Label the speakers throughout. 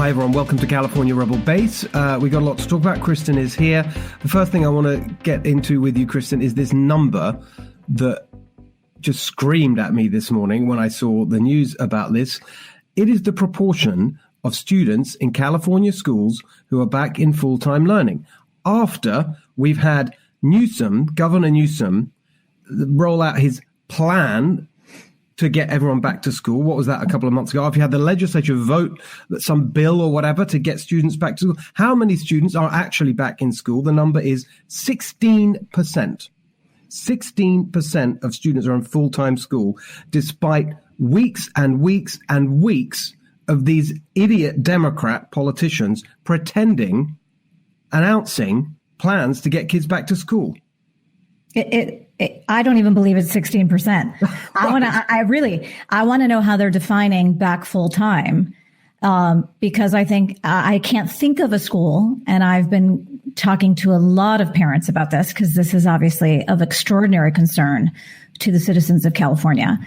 Speaker 1: Hi everyone, welcome to California Rebel Base. We got a lot to talk about. Kristen is here. The first thing I want to get into with you, Kristen, is this number that just screamed at me this morning when I saw the news about this. It is the proportion of students in California schools who are back in full-time learning after we've had Newsom, Governor Newsom, roll out his plan to get everyone back to school. What was that, a couple of months ago? If you had the legislature vote that some bill or whatever to get students back to school, how many students are actually back in school? The number is 16%. 16% of students are in full-time school, despite weeks and weeks and weeks of these idiot Democrat politicians announcing plans to get kids back to school.
Speaker 2: I don't even believe it's 16%. I want to know how they're defining back full time, because I think I can't think of a school, and I've been talking to a lot of parents about this because this is obviously of extraordinary concern to the citizens of California.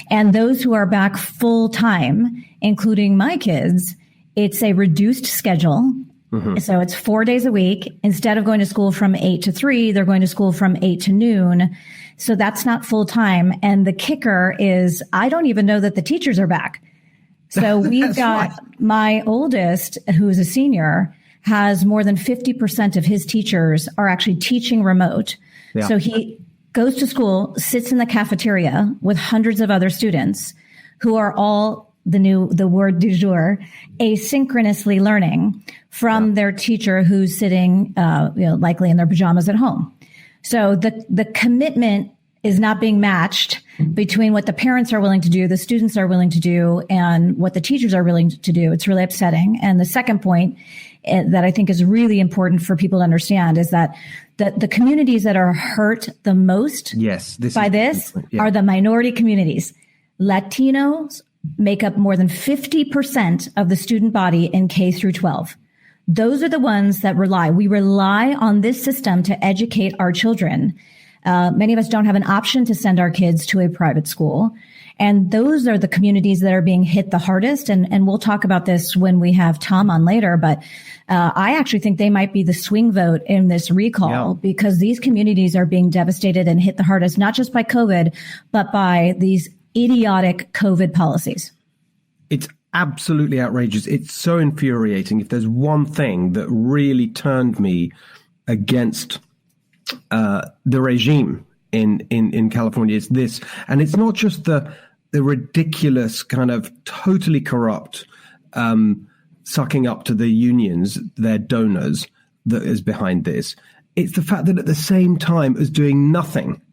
Speaker 2: And those who are back full time, including my kids, it's a reduced schedule. Mm-hmm. So it's 4 days a week. Instead of going to school from 8 to 3, they're going to school from 8 to noon. So that's not full time. And the kicker is I don't even know that the teachers are back. So we've got my oldest, who's a senior, has more than 50% of his teachers are actually teaching remote. Yeah. So he goes to school, sits in the cafeteria with hundreds of other students who are all the word du jour, asynchronously learning from their teacher who's sitting, likely in their pajamas at home. So the commitment is not being matched between what the parents are willing to do, the students are willing to do, and what the teachers are willing to do. It's really upsetting. And the second point that I think is really important for people to understand is that the communities that are hurt the most by this are the minority communities. Latinos make up more than 50% of the student body in K through 12. Those are the ones that we rely on this system to educate our children. Many of us don't have an option to send our kids to a private school. And those are the communities that are being hit the hardest. And we'll talk about this when we have Tom on later. But I actually think they might be the swing vote in this recall because these communities are being devastated and hit the hardest, not just by COVID, but by these idiotic COVID policies.
Speaker 1: It's absolutely outrageous. It's so infuriating. If there's one thing that really turned me against the regime in California, it's this. And it's not just the ridiculous kind of totally corrupt sucking up to the unions, their donors, that is behind this. It's the fact that at the same time as doing nothing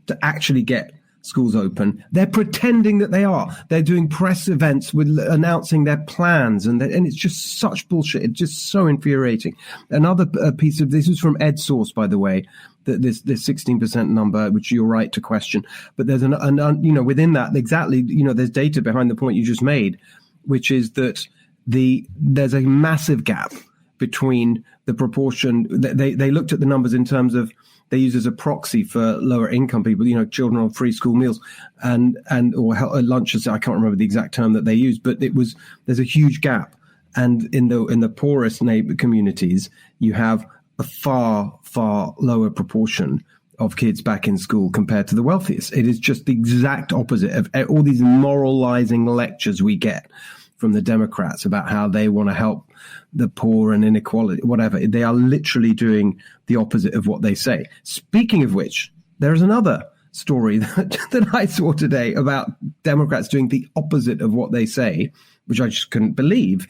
Speaker 1: to actually get schools open, they're pretending that they are. They're doing press events with announcing their plans, and it's just such bullshit. It's just so infuriating. Another piece of this is from Ed Source, by the way, that this 16% number, which you're right to question. But there's within that exactly, there's data behind the point you just made, which is that there's a massive gap between the proportion. They looked at the numbers in terms of they use as a proxy for lower income people, children on free school meals and or lunches. I can't remember the exact term that they used, but there's a huge gap. And in the poorest neighbor communities, you have a far, far lower proportion of kids back in school compared to the wealthiest. It is just the exact opposite of all these moralizing lectures we get from the Democrats about how they want to help the poor and inequality, whatever. They are literally doing the opposite of what they say. Speaking of which, there is another story that I saw today about Democrats doing the opposite of what they say, which I just couldn't believe.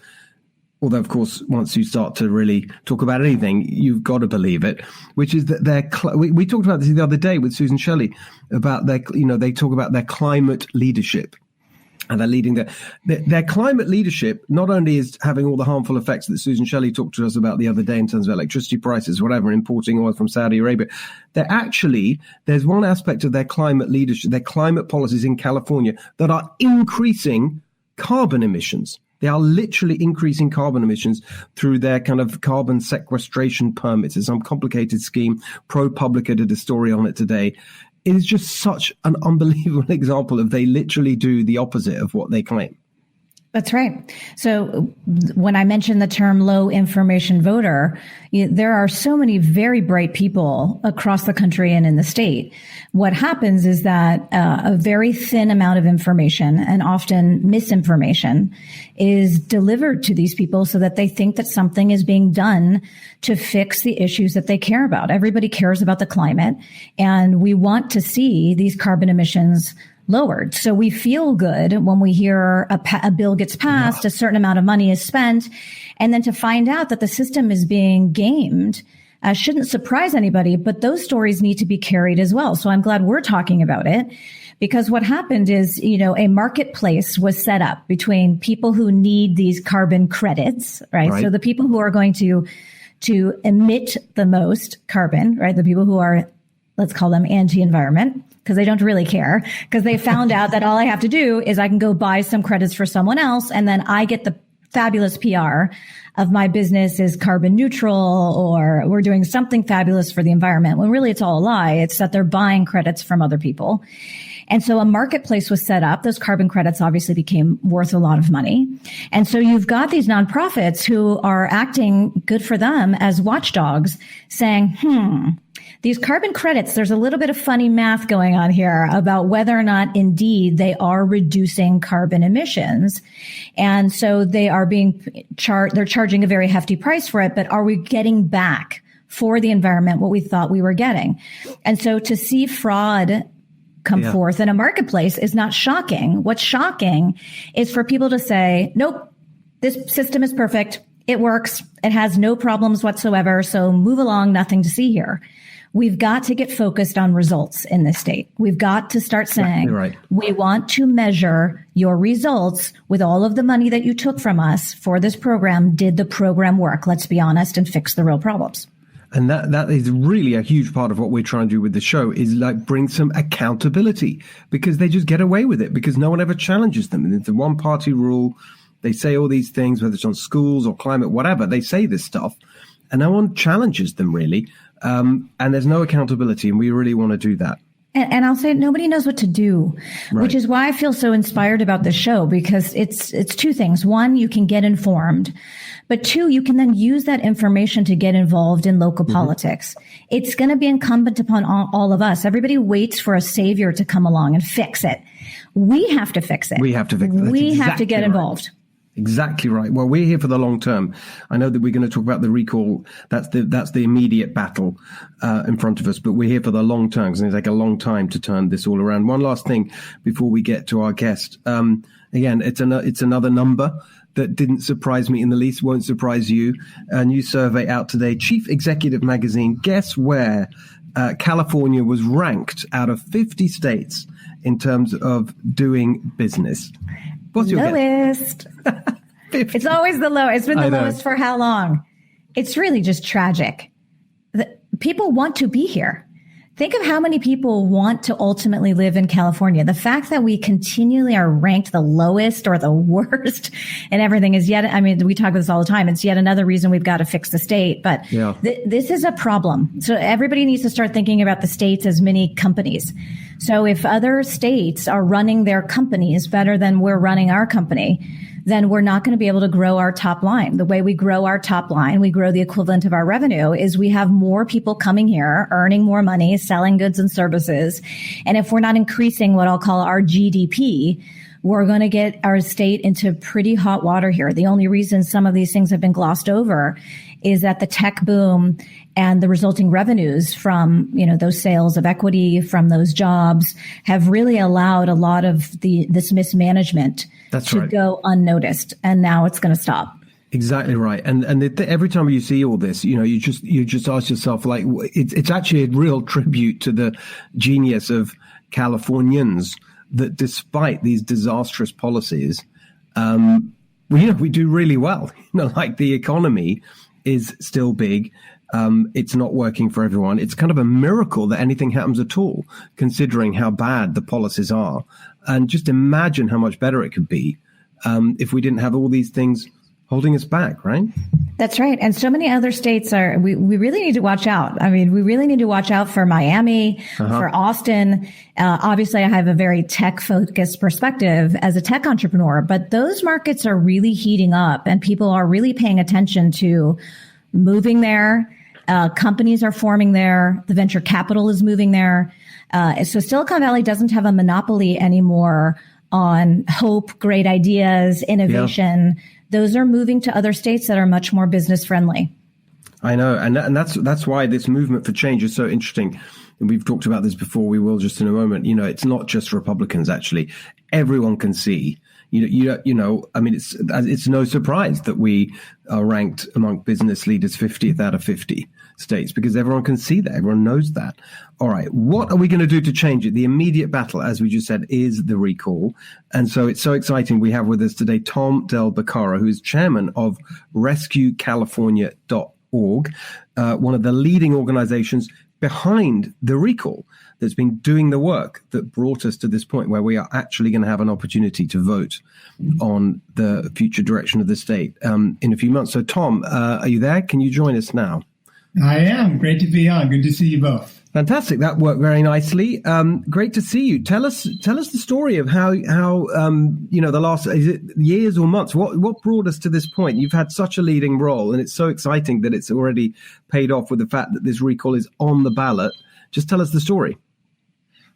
Speaker 1: Although, of course, once you start to really talk about anything, you've got to believe it, which is that we talked about this the other day with Susan Shelley about they talk about their climate leadership. And they're leading their climate leadership not only is having all the harmful effects that Susan Shelley talked to us about the other day in terms of electricity prices, whatever, importing oil from Saudi Arabia. There's one aspect of their climate leadership, their climate policies in California that are increasing carbon emissions. They are literally increasing carbon emissions through their kind of carbon sequestration permits. It's some complicated scheme. ProPublica did a story on it today. It is just such an unbelievable example of they literally do the opposite of what they claim.
Speaker 2: That's right. So when I mentioned the term low information voter, there are so many very bright people across the country and in the state. What happens is that a very thin amount of information, and often misinformation, is delivered to these people so that they think that something is being done to fix the issues that they care about. Everybody cares about the climate, and we want to see these carbon emissions lowered. So we feel good when we hear a bill gets passed, a certain amount of money is spent, and then to find out that the system is being gamed shouldn't surprise anybody, but those stories need to be carried as well. So I'm glad we're talking about it, because what happened is, a marketplace was set up between people who need these carbon credits, right? So the people who are going to emit the most carbon, right? The people who are, let's call them anti-environment, because they don't really care, because they found out that all I have to do is I can go buy some credits for someone else, and then I get the fabulous PR of my business is carbon neutral, or we're doing something fabulous for the environment, when really it's all a lie. It's that they're buying credits from other people. And so a marketplace was set up. Those carbon credits obviously became worth a lot of money. And so you've got these nonprofits who are acting, good for them, as watchdogs, saying, these carbon credits, there's a little bit of funny math going on here about whether or not indeed they are reducing carbon emissions. And so they are they're charging a very hefty price for it, but are we getting back for the environment what we thought we were getting? And so to see fraud come forth in a marketplace is not shocking. What's shocking is for people to say, nope, this system is perfect. It works. It has no problems whatsoever. So move along, nothing to see here. We've got to get focused on results in this state. We've got to start saying, we want to measure your results with all of the money that you took from us for this program. Did the program work? Let's be honest and fix the real problems.
Speaker 1: And that is really a huge part of what we're trying to do with the show, is like bring some accountability, because they just get away with it because no one ever challenges them. And it's a one party rule. They say all these things, whether it's on schools or climate, whatever, they say this stuff and no one challenges them really. And there's no accountability, and we really want to do that.
Speaker 2: And I'll say nobody knows what to do, which is why I feel so inspired about this show, because it's two things. One, you can get informed, but two, you can then use that information to get involved in local politics. It's going to be incumbent upon all of us. Everybody waits for a savior to come along and fix it. We have to fix it.
Speaker 1: We have to fix it.
Speaker 2: We have to get involved.
Speaker 1: Exactly right. Well, we're here for the long term. I know that we're going to talk about the recall. That's the immediate battle in front of us, but we're here for the long term. It's going to take a long time to turn this all around. One last thing before we get to our guest. Again, it's another number that didn't surprise me in the least, won't surprise you. A new survey out today, Chief Executive Magazine. Guess where California was ranked out of 50 states in terms of doing business? What's your
Speaker 2: lowest? It's always the low. It's been the lowest for how long? It's really just tragic. People want to be here. Think of how many people want to ultimately live in California. The fact that we continually are ranked the lowest or the worst and everything is we talk about this all the time. It's yet another reason we've got to fix the state. But this is a problem. So everybody needs to start thinking about the states as mini companies. So if other states are running their companies better than we're running our company, then we're not going to be able to grow our top line. The way we grow our top line, we grow the equivalent of our revenue, is we have more people coming here, earning more money, selling goods and services. And if we're not increasing what I'll call our GDP, we're going to get our state into pretty hot water here. The only reason some of these things have been glossed over is that the tech boom and the resulting revenues from, those sales of equity, from those jobs, have really allowed a lot of this mismanagement to go unnoticed. And now it's going to stop.
Speaker 1: Exactly right. And every time you see all this, you just ask yourself, like, it's actually a real tribute to the genius of Californians that despite these disastrous policies, we do really well. Like the economy is still big. It's not working for everyone. It's kind of a miracle that anything happens at all, considering how bad the policies are. And just imagine how much better it could be if we didn't have all these things holding us back, right?
Speaker 2: That's right. And so many other states we really need to watch out. I mean, we really need to watch out for Miami, for Austin. Obviously, I have a very tech focused perspective as a tech entrepreneur, but those markets are really heating up and people are really paying attention to moving there. Companies are forming there. The venture capital is moving there. So Silicon Valley doesn't have a monopoly anymore on hope, great ideas, innovation. Yeah. Those are moving to other states that are much more business friendly.
Speaker 1: I know. And that's why this movement for change is so interesting. And we've talked about this before. We will just in a moment. You know, it's not just Republicans, actually. Everyone can see. You know, I mean, it's no surprise that we are ranked among business leaders 50th out of 50 states because everyone can see that. Everyone knows that. All right. What are we going to do to change it? The immediate battle, as we just said, is the recall. And so it's so exciting. We have with us today Tom del Baccaro, who is chairman of RescueCalifornia.org, one of the leading organizations behind the recall that's been doing the work that brought us to this point where we are actually going to have an opportunity to vote on the future direction of the state in a few months. So, Tom, are you there? Can you join us now?
Speaker 3: I am. Great to be on. Good to see you both.
Speaker 1: Fantastic. That worked very nicely. Great to see you. Tell us the story of how the last, is it years or months? What brought us to this point? You've had such a leading role, and it's so exciting that it's already paid off with the fact that this recall is on the ballot. Just tell us the story.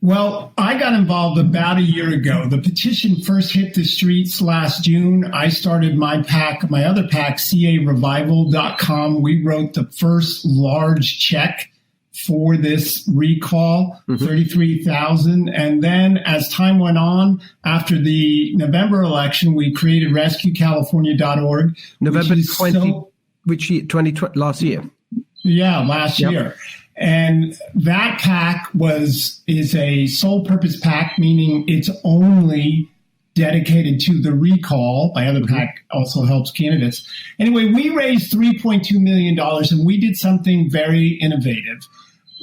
Speaker 3: Well, I got involved about a year ago. The petition first hit the streets last June. I started my other PAC, carevival.com. We wrote the first large check for this recall, 33,000. And then as time went on, after the November election, we created RescueCalifornia.org.
Speaker 1: November 20, which year? 2020, last year.
Speaker 3: Yeah, last year. And that PAC is a sole purpose PAC, meaning it's only dedicated to the recall. My other PAC also helps candidates. Anyway, we raised $3.2 million and we did something very innovative.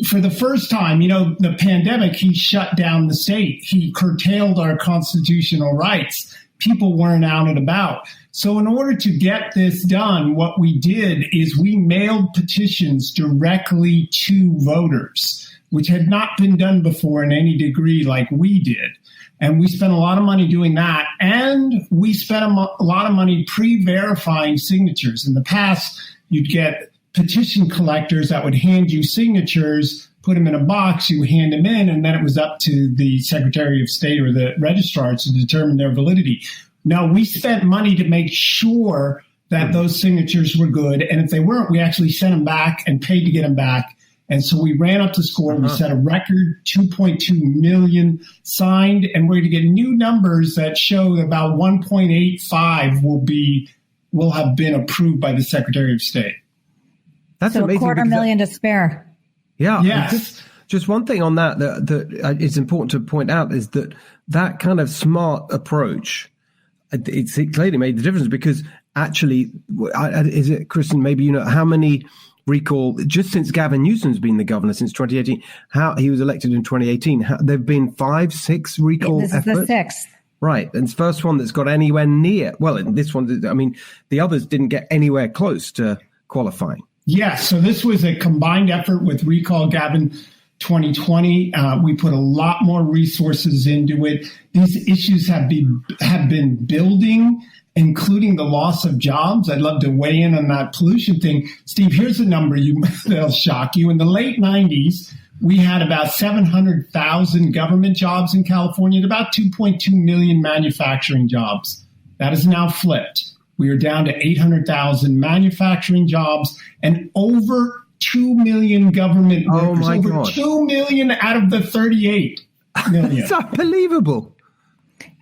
Speaker 3: For the first time, the pandemic, he shut down the state. He curtailed our constitutional rights. People weren't out and about. So in order to get this done, what we did is we mailed petitions directly to voters, which had not been done before in any degree like we did. And we spent a lot of money doing that. And we spent a lot of money pre-verifying signatures. In the past, you'd get petition collectors that would hand you signatures, put them in a box, you hand them in, and then it was up to the Secretary of State or the registrars to determine their validity. Now, we spent money to make sure that those signatures were good. And if they weren't, we actually sent them back and paid to get them back. And so we ran up the score. We set a record 2.2 million signed, and we're going to get new numbers that show that about 1.85 will have been approved by the Secretary of State.
Speaker 1: That's
Speaker 2: so
Speaker 1: amazing.
Speaker 2: $250,000 to spare.
Speaker 1: Yeah.
Speaker 3: Yes.
Speaker 1: Just one thing on that is important to point out is that kind of smart approach, it clearly made the difference because actually, is it, Kristen, maybe you know how many recall, just since Gavin Newsom's been the governor since 2018, how he was elected in 2018, there have been 5-6 recall efforts.
Speaker 2: This is the sixth.
Speaker 1: Right. And it's the first one that's got anywhere near. Well, this one, I mean, the others didn't get anywhere close to qualifying.
Speaker 3: Yes. So this was a combined effort with Recall Gavin 2020. We put a lot more resources into it. These issues have been building, including the loss of jobs. I'd love to weigh in on that pollution thing. Steve, here's a number that'll shock you. In the late 90s, we had about 700,000 government jobs in California and about 2.2 million manufacturing jobs. That is now flipped. We are down to 800,000 manufacturing jobs and over 2 million government workers.
Speaker 1: Oh my
Speaker 3: over
Speaker 1: God.
Speaker 3: 2 million out of the 38 million.
Speaker 1: It's unbelievable.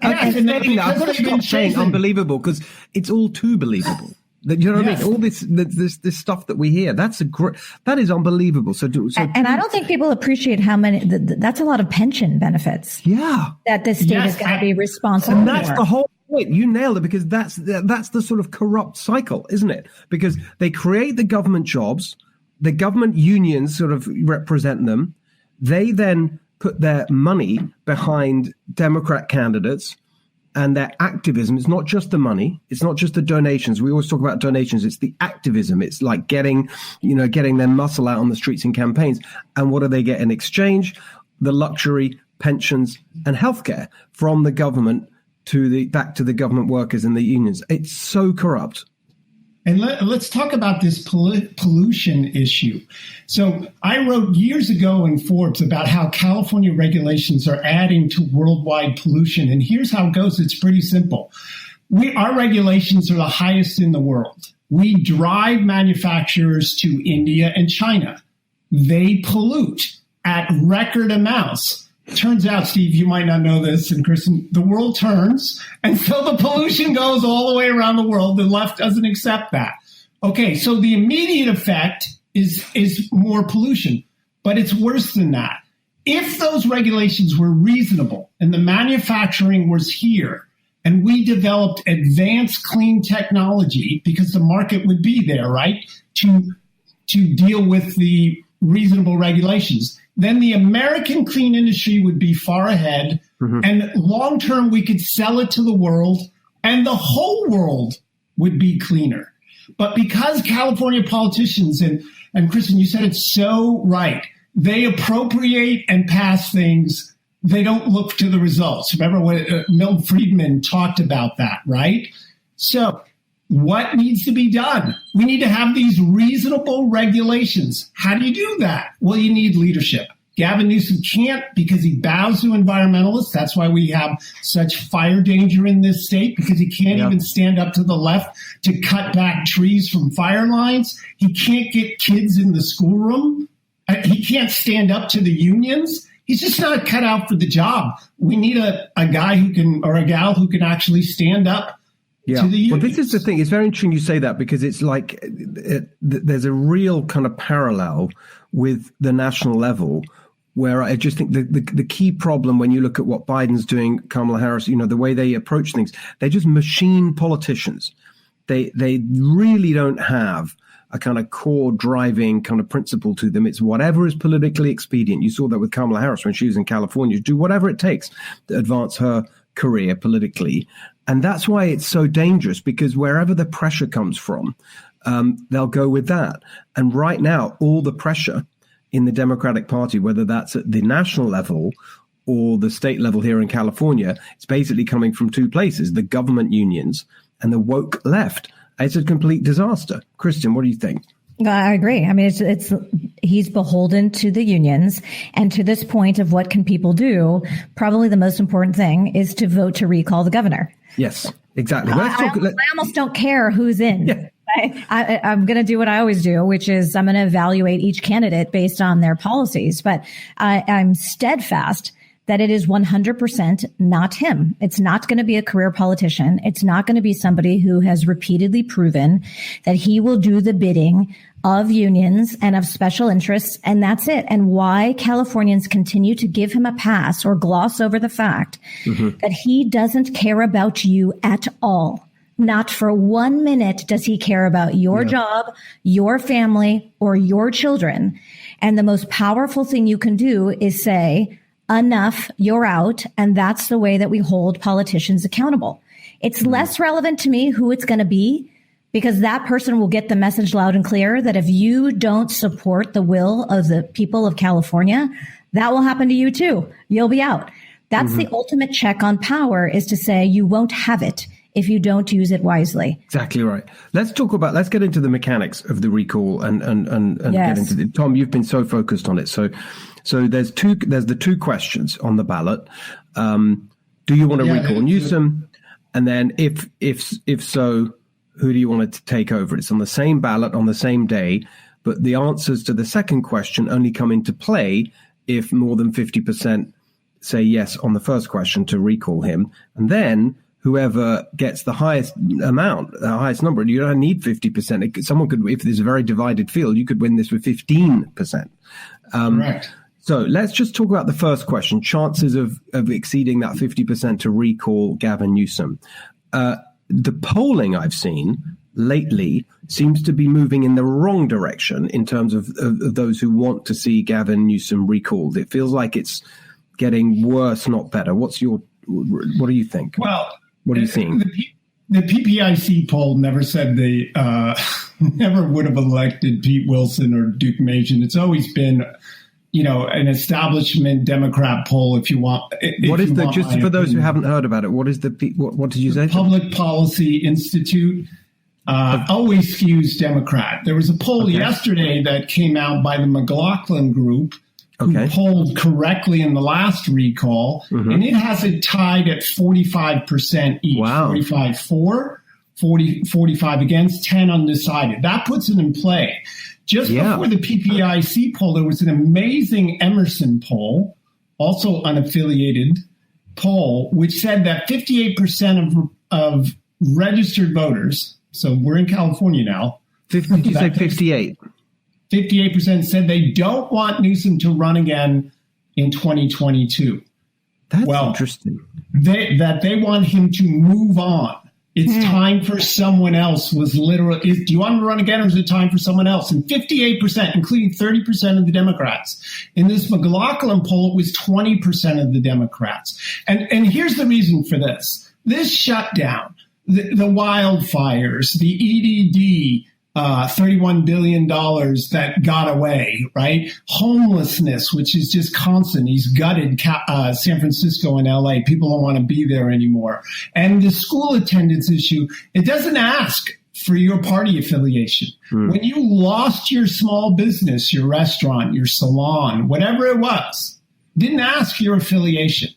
Speaker 3: Yes,
Speaker 1: I've got to stop saying unbelievable because it's all too believable. You know what I mean? All this stuff that we hear, that is unbelievable.
Speaker 2: And I don't think people appreciate how many. That's a lot of pension benefits.
Speaker 1: Yeah,
Speaker 2: that this state is going to be responsible.
Speaker 1: And that's
Speaker 2: for.
Speaker 1: the whole point. You nailed it because that's the sort of corrupt cycle, isn't it? Because they create the government jobs, the government unions sort of represent them. They then put their money behind Democrat candidates. and their activism. It's not just the money. It's not just the donations. We always talk about donations. It's the activism. It's like getting their muscle out on the streets in campaigns. And what do they get in exchange? The luxury, pensions, and healthcare from the government back to the government workers and the unions. It's so corrupt.
Speaker 3: And let's talk about this pollution issue. So I wrote years ago in Forbes about how California regulations are adding to worldwide pollution. And here's how it goes. It's pretty simple. Our regulations are the highest in the world. We drive manufacturers to India and China. They pollute at record amounts. Turns out, Steve, you might not know this, and Kristen, the world turns, and so the pollution goes all the way around the world. The left doesn't accept that. Okay, so the immediate effect is more pollution, but it's worse than that. If those regulations were reasonable and the manufacturing was here, and we developed advanced clean technology, because the market would be there, right, to deal with the reasonable regulations, then the American clean industry would be far ahead. Mm-hmm. And long term, we could sell it to the world and the whole world would be cleaner. But because California politicians, and Kristen, you said it so right, they appropriate and pass things. They don't look to the results. Remember when Milton Friedman talked about that, right? So what needs to be done? We need to have these reasonable regulations. How do you do that? Well, you need leadership. Gavin Newsom can't because he bows to environmentalists. That's why we have such fire danger in this state, because he can't even stand up to the left to cut back trees from fire lines. He can't get kids in the schoolroom. He can't stand up to the unions. He's just not cut out for the job. We need a guy who can, or a gal who can actually stand up.
Speaker 1: Yeah, well, this is the thing. It's very interesting you say that, because it's like there's a real kind of parallel with the national level, where I just think the key problem when you look at what Biden's doing, Kamala Harris, the way they approach things, they're just machine politicians. They really don't have a kind of core driving kind of principle to them. It's whatever is politically expedient. You saw that with Kamala Harris when she was in California. Do whatever it takes to advance her career politically. And that's why it's so dangerous, because wherever the pressure comes from, they'll go with that. And right now, all the pressure in the Democratic Party, whether that's at the national level or the state level here in California, it's basically coming from two places, the government unions and the woke left. It's a complete disaster. Kristen, what do you think?
Speaker 2: I agree. I mean, it's he's beholden to the unions, and to this point of what can people do, probably the most important thing is to vote to recall the governor.
Speaker 1: Yes, exactly.
Speaker 2: I almost don't care who's in. Yeah. I'm going to do what I always do, which is I'm going to evaluate each candidate based on their policies. But I'm steadfast that it is 100% not him. It's not going to be a career politician. It's not going to be somebody who has repeatedly proven that he will do the bidding of unions and of special interests, and that's it. And why Californians continue to give him a pass or gloss over the fact that he doesn't care about you at all. Not for 1 minute does he care about your job, your family, or your children. And the most powerful thing you can do is say, enough, you're out. And that's the way that we hold politicians accountable. It's less relevant to me who it's going to be, because that person will get the message loud and clear that if you don't support the will of the people of California, that will happen to you too. You'll be out. That's the ultimate check on power, is to say you won't have it if you don't use it wisely.
Speaker 1: Exactly right. Let's get into the mechanics of the recall and get into it. Tom, you've been so focused on it. So there's the two questions on the ballot. Do you want to recall Newsom? And then if so, who do you want it to take over? It's on the same ballot on the same day, but the answers to the second question only come into play if more than 50% say yes on the first question to recall him. And then whoever gets the highest amount, the highest number, you don't need 50%. Someone could, if there's a very divided field, you could win this with 15%.
Speaker 3: Correct.
Speaker 1: So let's just talk about the first question, chances of exceeding that 50% to recall Gavin Newsom. The polling I've seen lately seems to be moving in the wrong direction in terms of those who want to see Gavin Newsom recalled. It feels like it's getting worse, not better. What do you think?
Speaker 3: Well,
Speaker 1: What are you seeing?
Speaker 3: The PPIC poll never said they never would have elected Pete Wilson or Duke Mason. It's always been, an establishment Democrat poll. If you want,
Speaker 1: just for those who haven't heard about it? What is what did you say?
Speaker 3: Public Policy Institute always skews Democrat. There was a poll yesterday that came out by the McLaughlin Group, who polled correctly in the last recall, and it has it tied at 45% each. Wow. 45 for, 45 against, 10 undecided. That puts it in play. Just before the PPIC poll, there was an amazing Emerson poll, also unaffiliated poll, which said that 58% of registered voters, so we're in California now.
Speaker 1: Did you say 58?
Speaker 3: 58% said they don't want Newsom to run again in 2022.
Speaker 1: That's interesting.
Speaker 3: That they want him to move on. It's time for someone else was literally, do you want him to run again or is it time for someone else? And 58%, including 30% of the Democrats. In this McLaughlin poll, it was 20% of the Democrats. And here's the reason for this. This shutdown, the wildfires, the EDD, $31 billion that got away, right? Homelessness, which is just constant. He's gutted San Francisco and LA. People don't want to be there anymore. And the school attendance issue, it doesn't ask for your party affiliation. When you lost your small business, your restaurant, your salon, whatever it was, didn't ask your affiliation.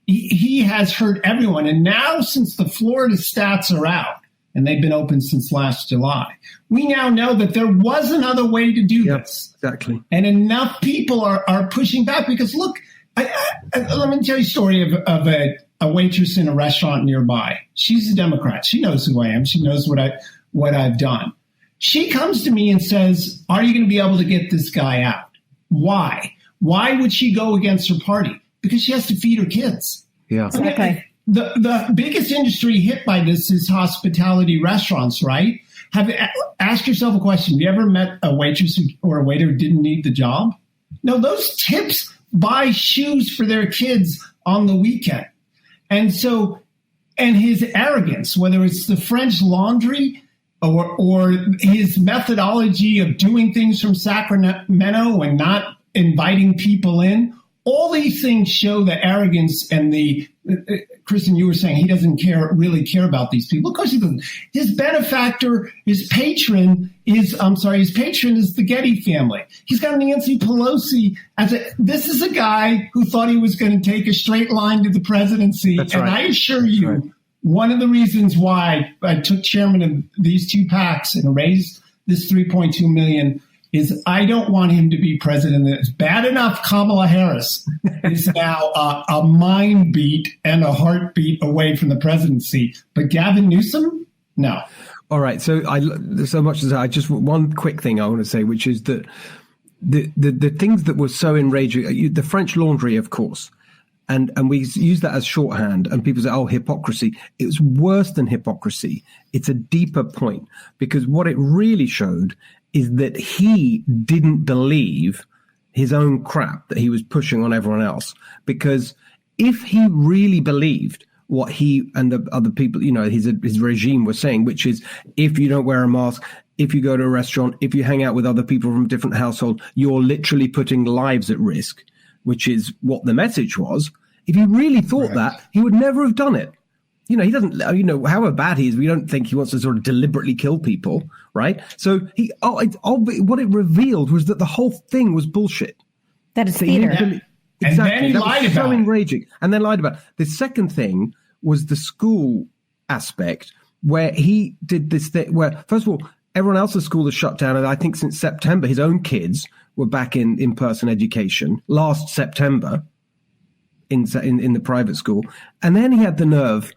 Speaker 3: He has hurt everyone. And now, since the Florida stats are out, and they've been open since last July, we now know that there was another way to do this.
Speaker 1: Exactly.
Speaker 3: And enough people are pushing back because, look, let me tell you a story of a waitress in a restaurant nearby. She's a Democrat. She knows who I am. She knows what I've done. She comes to me and says, are you going to be able to get this guy out? Why? Why would she go against her party? Because she has to feed her kids.
Speaker 1: Yeah.
Speaker 2: Okay.
Speaker 3: The biggest industry hit by this is hospitality restaurants, right? Ask yourself a question. Have you ever met a waitress or a waiter who didn't need the job? No, those tips buy shoes for their kids on the weekend. And his arrogance, whether it's the French Laundry or his methodology of doing things from Sacramento and not inviting people in, all these things show the arrogance and the Kristen, you were saying he doesn't really care about these people. Of course he doesn't. His benefactor, his patron is the Getty family. He's got Nancy Pelosi this is a guy who thought he was going to take a straight line to the presidency.
Speaker 1: That's
Speaker 3: and
Speaker 1: right.
Speaker 3: I assure you, one of the reasons why I took chairman of these two PACs and raised this $3.2 million is I don't want him to be president. It's bad enough Kamala Harris is now a mind beat and a heartbeat away from the presidency. But Gavin Newsom, no.
Speaker 1: All right. So so much as I just one quick thing I want to say, which is that the things that were so enraging, the French Laundry, of course, and we use that as shorthand, and people say, oh, hypocrisy. It was worse than hypocrisy. It's a deeper point, because what it really showed is that he didn't believe his own crap that he was pushing on everyone else. Because if he really believed what he and the other people, his regime was saying, which is if you don't wear a mask, if you go to a restaurant, if you hang out with other people from a different household, you're literally putting lives at risk, which is what the message was. If he really thought that, he would never have done it. He doesn't, however bad he is, we don't think he wants to sort of deliberately kill people, right? So what it revealed was that the whole thing was bullshit.
Speaker 2: That is theater.
Speaker 3: Exactly.
Speaker 1: And
Speaker 3: then he lied about
Speaker 1: so
Speaker 3: it.
Speaker 1: enraging. And then lied about it. The second thing was the school aspect, where he did this thing where, first of all, everyone else's school is shut down. And I think since September, his own kids were back in in-person education last September in the private school. And then he had the nerve,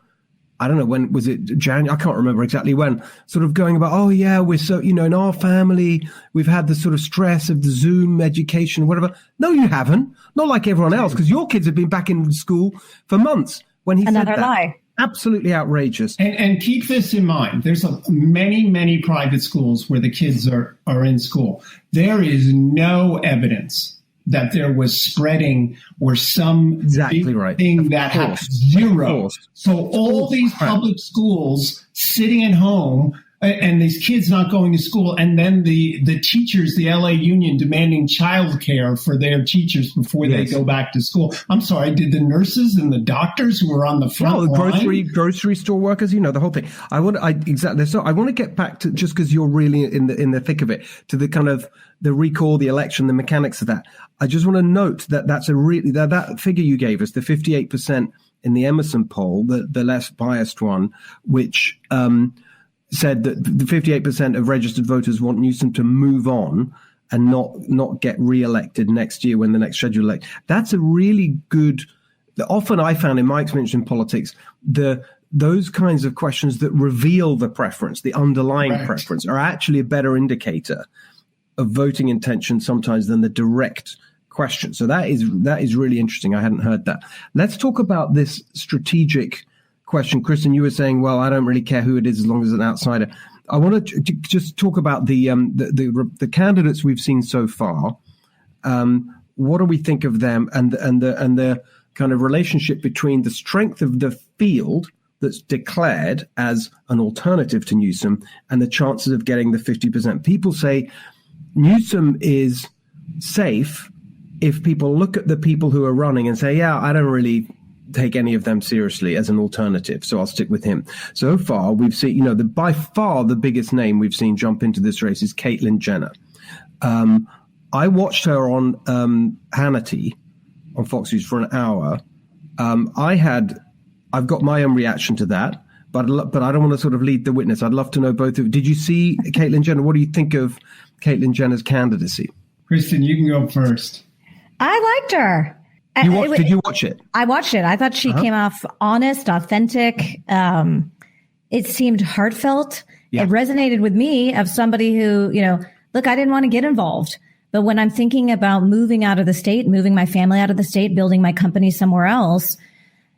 Speaker 1: I don't know, when was it, January? I can't remember exactly when, sort of going about, oh yeah, we're so, in our family, we've had the sort of stress of the Zoom education, whatever. No, you haven't. Not like everyone else, because your kids have been back in school for months when he
Speaker 2: Another
Speaker 1: said that.
Speaker 2: lie.
Speaker 1: Absolutely outrageous.
Speaker 3: And keep this in mind. There's many, many private schools where the kids are in school. There is no evidence that there was spreading or some
Speaker 1: exactly right
Speaker 3: thing that happened. Zero. So all these public schools sitting at home and these kids not going to school, and then the teachers, the LA union demanding childcare for their teachers before they go back to school. I'm sorry, did the nurses and the doctors who were on the front line?
Speaker 1: Grocery store workers, the whole thing. I want to get back to, just because you're really in the thick of it, to the kind of the recall, the election, the mechanics of that. I just want to note that that's that figure you gave us, the 58% in the Emerson poll, the less biased one, which said that the 58% of registered voters want Newsom to move on and not get re-elected next year when the next scheduled election. That's a really good. Often I found in my experience in politics, those kinds of questions that reveal the preference, the underlying preference, are actually a better indicator of voting intention sometimes than the direct question. So that is really interesting. I hadn't heard that. Let's talk about this strategic question. Kristen, you were saying, well, I don't really care who it is as long as it's an outsider. I want to just talk about the candidates we've seen so far. What do we think of them and the kind of relationship between the strength of the field that's declared as an alternative to Newsom and the chances of getting the 50%? People say Newsom is safe if people look at the people who are running and say, yeah, I don't really take any of them seriously as an alternative, so I'll stick with him. So far, we've seen, by far the biggest name we've seen jump into this race is Caitlyn Jenner. I watched her on Hannity on Fox News for an hour. I've got my own reaction to that, but I don't want to sort of lead the witness. I'd love to know both of you. Did you see Caitlyn Jenner? What do you think of Caitlyn Jenner's candidacy?
Speaker 3: Kristen, you can go first.
Speaker 2: I liked her.
Speaker 1: Did you watch it?
Speaker 2: I watched it. I thought she came off honest, authentic. It seemed heartfelt. Yeah. It resonated with me, of somebody who, look, I didn't want to get involved. But when I'm thinking about moving out of the state, moving my family out of the state, building my company somewhere else,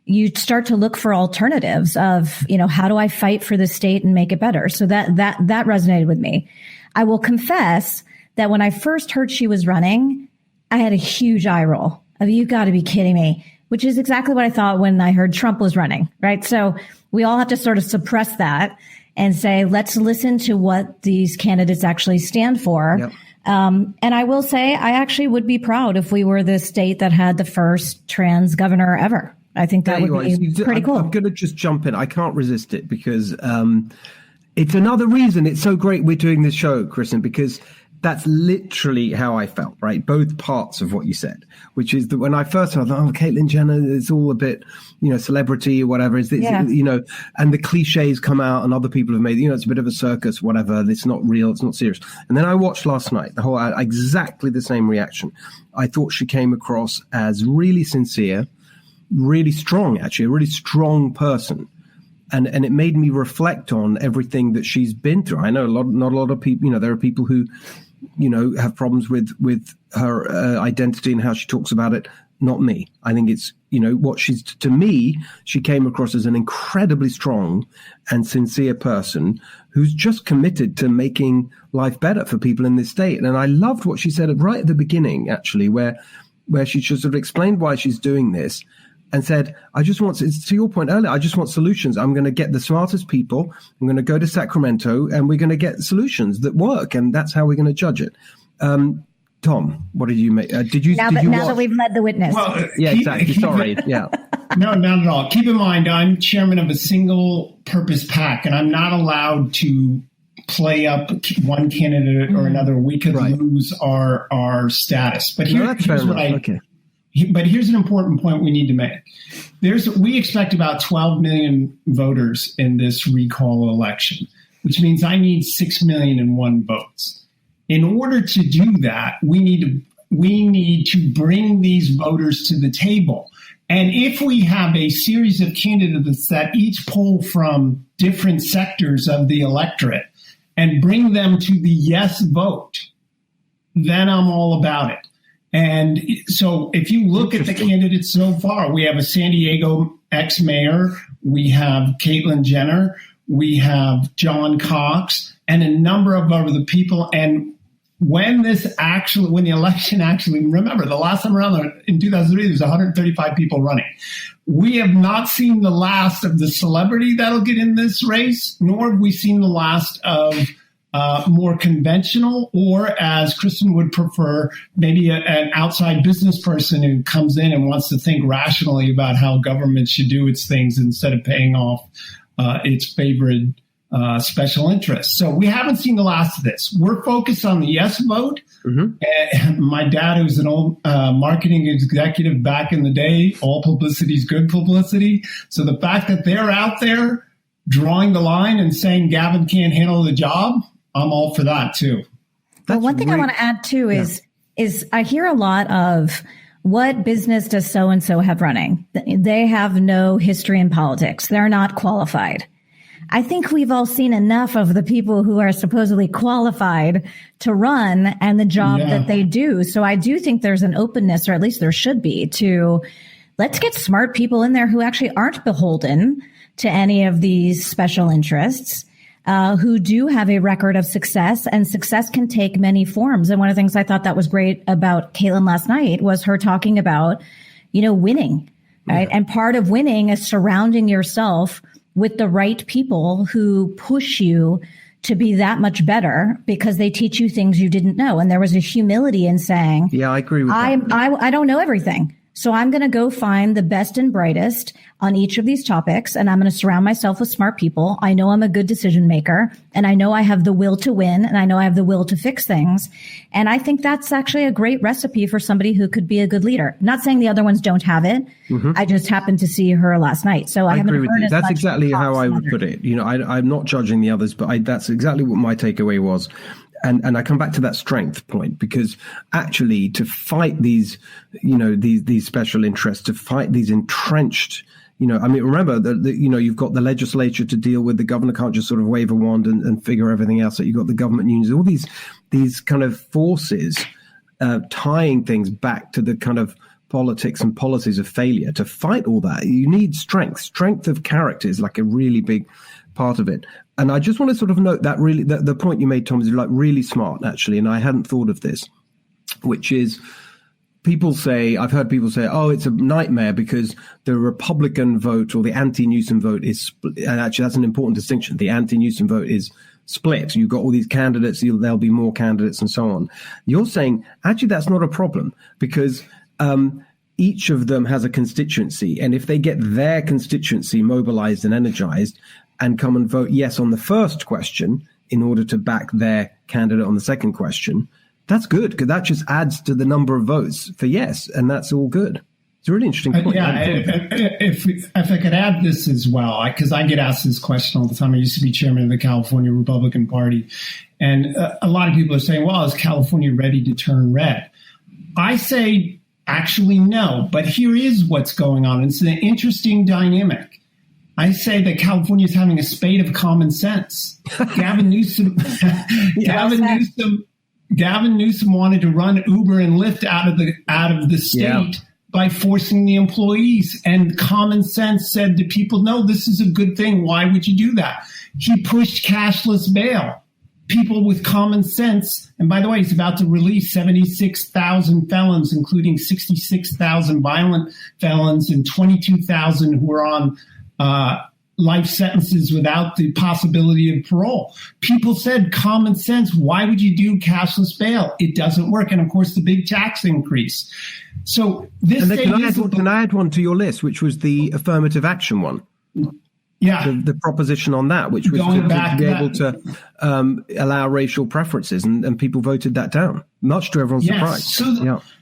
Speaker 2: you start to look for alternatives of, how do I fight for the state and make it better? So that resonated with me. I will confess that when I first heard she was running, I had a huge eye roll. You got to be kidding me, which is exactly what I thought when I heard Trump was running, right? So we all have to sort of suppress that and say, let's listen to what these candidates actually stand for. Yep. And I will say, I actually would be proud if we were the state that had the first trans governor ever. I think that would be pretty cool.
Speaker 1: I'm going to just jump in. I can't resist it because it's another reason it's so great we're doing this show, Kristen, because that's literally how I felt, right? Both parts of what you said, which is that when I first heard, Caitlyn Jenner is all a bit, celebrity or whatever. And the cliches come out and other people have made, it's a bit of a circus, whatever. It's not real. It's not serious. And then I watched last night, exactly the same reaction. I thought she came across as really sincere, really strong, actually, a really strong person. And it made me reflect on everything that she's been through. I know not a lot of people, there are people who, have problems with her identity and how she talks about it. Not me. I think it's, to me, she came across as an incredibly strong and sincere person who's just committed to making life better for people in this state. And I loved what she said right at the beginning, actually, where she just sort of explained why she's doing this. And said, to your point earlier, I just want solutions. I'm going to get the smartest people. I'm going to go to Sacramento and we're going to get solutions that work. And that's how we're going to judge it. Tom, what did you make? Now
Speaker 2: that we've led the witness.
Speaker 3: Well,
Speaker 1: exactly. Sorry. Yeah.
Speaker 3: No, not at all. Keep in mind, I'm chairman of a single purpose PAC and I'm not allowed to play up one candidate or another. We could lose our status. But here's what But here's an important point we need to make. We expect about 12 million voters in this recall election, which means I need 6 million and 1 votes. In order to do that, we need to bring these voters to the table. And if we have a series of candidates that each pull from different sectors of the electorate and bring them to the yes vote, then I'm all about it. And so if you look at the candidates so far, we have a San Diego ex-mayor, we have Caitlyn Jenner, we have John Cox, and a number of other people. And when the election actually, remember the last time around in 2003, there was 135 people running. We have not seen the last of the celebrity that'll get in this race, nor have we seen the last of more conventional, or as Kristen would prefer, maybe an outside business person who comes in and wants to think rationally about how government should do its things instead of paying off its favorite special interests. So we haven't seen the last of this. We're focused on the yes vote. Mm-hmm. My dad, who's an old marketing executive back in the day, all publicity is good publicity. So the fact that they're out there drawing the line and saying Gavin can't handle the job, I'm all for that too.
Speaker 2: Well, one thing I want to add too is I hear a lot of, what business does so-and-so have running? They have no history in politics. They're not qualified. I think we've all seen enough of the people who are supposedly qualified to run and the job that they do. So I do think there's an openness, or at least there should be, to let's get smart people in there who actually aren't beholden to any of these special interests, who do have a record of success, and success can take many forms. And one of the things I thought that was great about Caitlin last night was her talking about, winning, right? And part of winning is surrounding yourself with the right people who push you to be that much better because they teach you things you didn't know. And there was a humility in saying,
Speaker 1: yeah, I agree with that.
Speaker 2: I don't know everything. So I'm going to go find the best and brightest on each of these topics, and I'm going to surround myself with smart people. I know I'm a good decision maker, and I know I have the will to win, and I know I have the will to fix things. And I think that's actually a great recipe for somebody who could be a good leader. Not saying the other ones don't have it. Mm-hmm. I just happened to see her last night. So I haven't
Speaker 1: agree with
Speaker 2: heard
Speaker 1: you.
Speaker 2: as
Speaker 1: That's
Speaker 2: much
Speaker 1: exactly how I would put it. I'm not judging the others, but that's exactly what my takeaway was. And I come back to that strength point, because actually to fight these special interests, to fight these entrenched, remember that, you've got the legislature to deal with. The governor can't just sort of wave a wand and figure everything else out. You've got the government unions, all these kind of forces tying things back to the kind of politics and policies of failure. To fight all that, you need strength of character is like a really big part of it. And I just want to sort of note that really the point you made, Tom, is like really smart, actually. And I hadn't thought of this, which is I've heard people say, oh, it's a nightmare because the Republican vote or the anti-Newsom vote is, and actually that's an important distinction. The anti-Newsom vote is split. You've got all these candidates, there'll be more candidates and so on. You're saying, actually, that's not a problem because each of them has a constituency. And if they get their constituency mobilized and energized, and come and vote yes on the first question in order to back their candidate on the second question, that's good, because that just adds to the number of votes for yes, and that's all good. It's a really interesting point.
Speaker 3: If I could add this as well, because I get asked this question all the time. I used to be chairman of the California Republican Party, and a lot of people are saying, well, is California ready to turn red? I say, actually, no, but here is what's going on. It's an interesting dynamic. I say that California is having a spate of common sense. Gavin Newsom wanted to run Uber and Lyft out of the state by forcing the employees. And common sense said to people, no, this is a good thing. Why would you do that? He pushed cashless bail. People with common sense, and by the way, he's about to release 76,000 felons, including 66,000 violent felons and 22,000 who are on life sentences without the possibility of parole. People said, common sense, why would you do cashless bail? It doesn't work. And of course, the big tax increase. So this
Speaker 1: can I add one to your list, which was the affirmative action one?
Speaker 3: Yeah.
Speaker 1: The proposition on that, which was to be able to allow racial preferences, and people voted that down, much to everyone's surprise.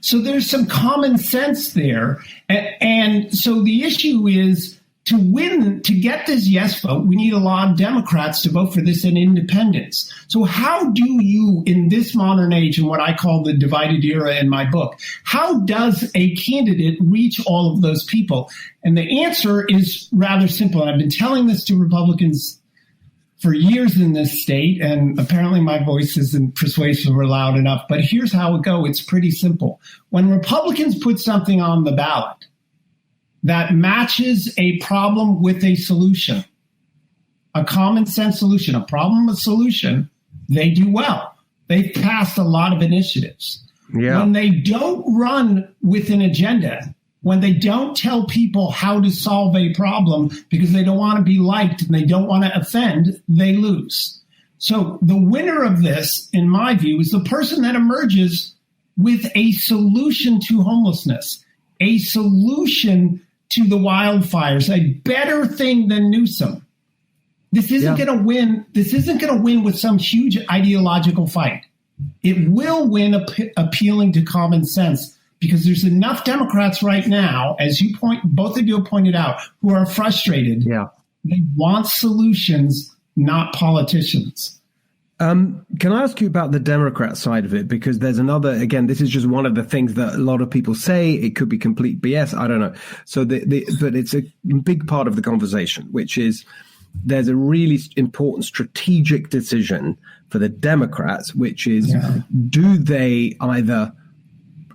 Speaker 3: So there's some common sense there. And so the issue is, to win, to get this yes vote, we need a lot of Democrats to vote for this and independents. So how do you, in this modern age, and what I call the divided era in my book, how does a candidate reach all of those people? And the answer is rather simple. And I've been telling this to Republicans for years in this state, and apparently my voice isn't persuasive or loud enough. But here's how it goes. It's pretty simple. When Republicans put something on the ballot that matches a problem with a solution, a common sense solution, a problem, a solution, they do well. They've passed a lot of initiatives.
Speaker 1: Yeah.
Speaker 3: When they don't run with an agenda, when they don't tell people how to solve a problem because they don't want to be liked and they don't want to offend, they lose. So the winner of this, in my view, is the person that emerges with a solution to homelessness, a solution to the wildfires, a better thing than Newsom. This isn't going to win. This isn't going to win with some huge ideological fight. It will win appealing to common sense, because there's enough Democrats right now, as both of you pointed out, who are frustrated.
Speaker 1: Yeah.
Speaker 3: They want solutions, not politicians.
Speaker 1: Can I ask you about the Democrat side of it? Because there's another, again, this is just one of the things that a lot of people say. It could be complete BS. I don't know. So but it's a big part of the conversation, which is there's a really important strategic decision for the Democrats, which is, do they either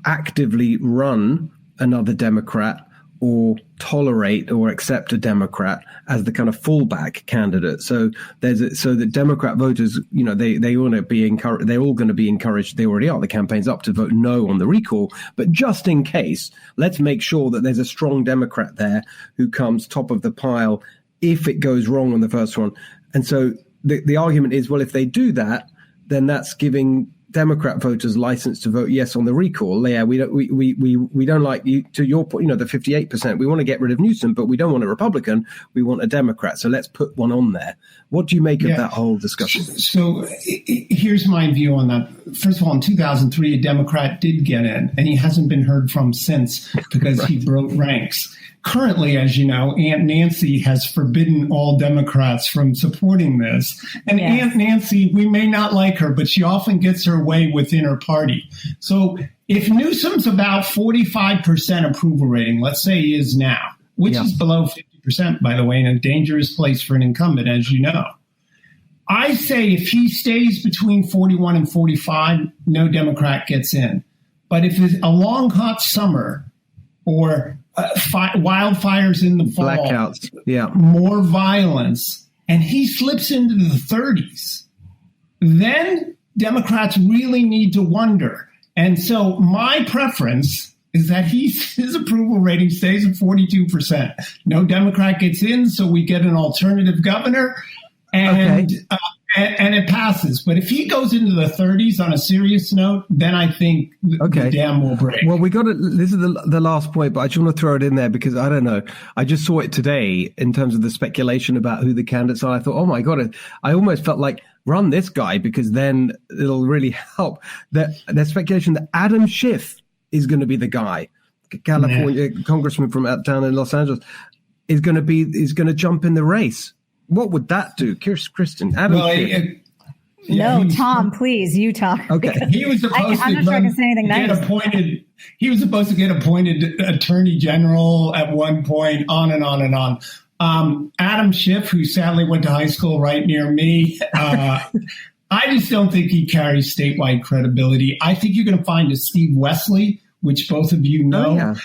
Speaker 1: actively run another Democrat or tolerate or accept a Democrat as the kind of fallback candidate? So so the Democrat voters, they want to be encouraged. They're all going to be encouraged. They already are. The campaign's up to vote no on the recall. But just in case, let's make sure that there's a strong Democrat there who comes top of the pile if it goes wrong on the first one. And so the argument is, well, if they do that, then that's giving Democrat voters license to vote yes on the recall. Yeah, we don't like, you, to your point, the 58%. We want to get rid of Newsom, but we don't want a Republican. We want a Democrat. So let's put one on there. What do you make of that whole discussion?
Speaker 3: So here's my view on that. First of all, in 2003, a Democrat did get in, and he hasn't been heard from since because he broke ranks. Currently, as you know, Aunt Nancy has forbidden all Democrats from supporting this. And Aunt Nancy, we may not like her, but she often gets her way within her party. So if Newsom's about 45% approval rating, let's say he is now, which is below 50%, by the way, in a dangerous place for an incumbent, as you know. I say if he stays between 41 and 45, no Democrat gets in. But if it's a long, hot summer or wildfires in the fall,
Speaker 1: blackouts,
Speaker 3: more violence, and he slips into the 30s, then Democrats really need to wonder. And so my preference is that his approval rating stays at 42%. No Democrat gets in, so we get an alternative governor, and it passes. But if he goes into the 30s on a serious note, then I think the dam will break.
Speaker 1: Well, this is the last point, but I just want to throw it in there because I don't know. I just saw it today in terms of the speculation about who the candidates are. I thought, oh my God, I almost felt like run this guy because then it'll really help. There's speculation that Adam Schiff is going to be the guy, California congressman from down in Los Angeles, is going to jump in the race. What would that do, Kristen? Adam Schiff.
Speaker 2: No, Tom, please, you talk.
Speaker 1: Okay.
Speaker 3: He was supposed
Speaker 2: I'm not sure I can say anything nice.
Speaker 3: He was supposed to get appointed attorney general at one point, on and on and on. Adam Schiff, who sadly went to high school right near me, I just don't think he carries statewide credibility. I think you're going to find a Steve Wesley, which both of you know,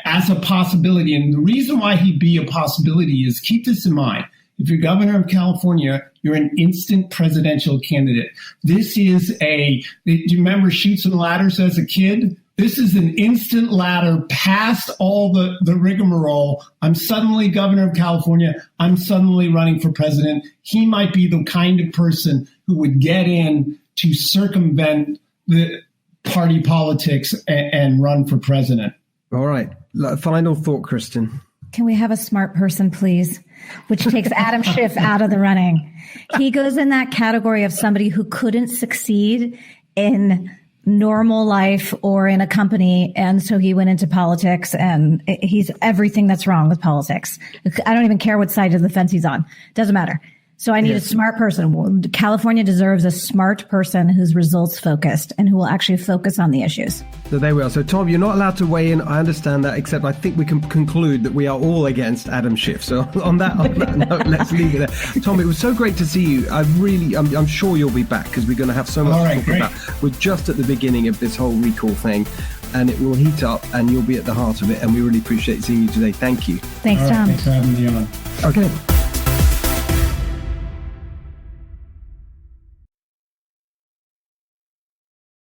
Speaker 3: as a possibility. And the reason why he'd be a possibility is, keep this in mind. If you're governor of California, you're an instant presidential candidate. This is do you remember Chutes and Ladders as a kid? This is an instant ladder past all the rigmarole. I'm suddenly governor of California. I'm suddenly running for president. He might be the kind of person who would get in to circumvent the party politics and run for president.
Speaker 1: All right. Final thought, Kristen.
Speaker 2: Can we have a smart person, please? Which takes Adam Schiff out of the running. He goes in that category of somebody who couldn't succeed in normal life or in a company. And so he went into politics, and he's everything that's wrong with politics. I don't even care what side of the fence he's on. Doesn't matter. So I need a smart person. California deserves a smart person who's results focused and who will actually focus on the issues.
Speaker 1: So there we are. So Tom, you're not allowed to weigh in. I understand that, except I think we can conclude that we are all against Adam Schiff. So on that note, let's leave it there. Tom, it was so great to see you. I'm sure you'll be back because we're going to have so much to talk about. We're just at the beginning of this whole recall thing, and it will heat up, and you'll be at the heart of it. And we really appreciate seeing you today. Thank you.
Speaker 2: Thanks, Tom.
Speaker 3: Thanks for having me on.
Speaker 1: Okay.